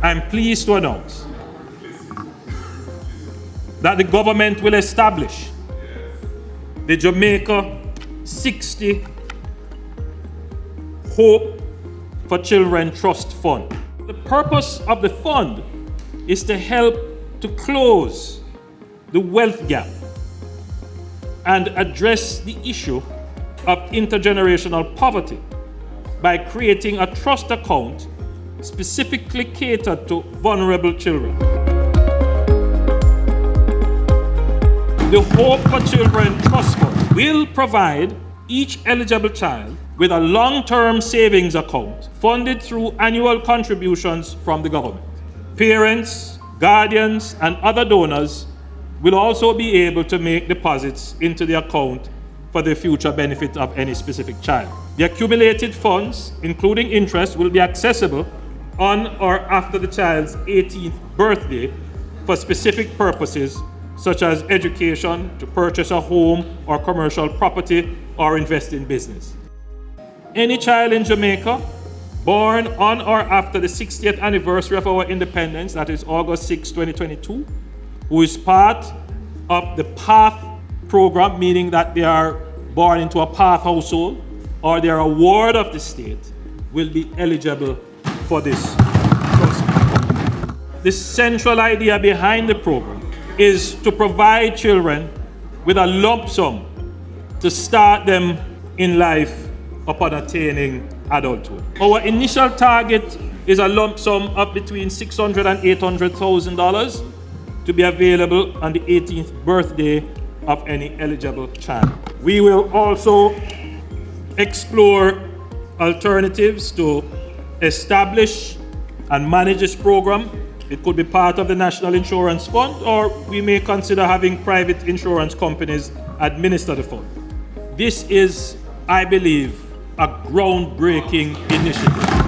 I'm pleased to announce that the government will establish the Jamaica 60 Hope for Children Trust Fund. The purpose of the fund is to help to close the wealth gap and address the issue of intergenerational poverty by creating a trust account specifically catered to vulnerable children. The Hope for Children Trust Fund will provide each eligible child with a long-term savings account funded through annual contributions from the government. Parents, guardians, and other donors will also be able to make deposits into the account for the future benefit of any specific child. The accumulated funds, including interest, will be accessible on or after the child's 18th birthday for specific purposes such as education, to purchase a home or commercial property, or invest in business. Any child in Jamaica born on or after the 60th anniversary of our independence, that is August 6, 2022, who is part of the PATH program, meaning that they are born into a PATH household, or they are a ward of the state, will be eligible for this trust. The central idea behind the program is to provide children with a lump sum to start them in life upon attaining adulthood. Our initial target is a lump sum of between $600,000 and $800,000 to be available on the 18th birthday of any eligible child. We will also explore alternatives to establish and manage this program. It could be part of the National Insurance Fund, or we may consider having private insurance companies administer the fund. This is, I believe, a groundbreaking initiative.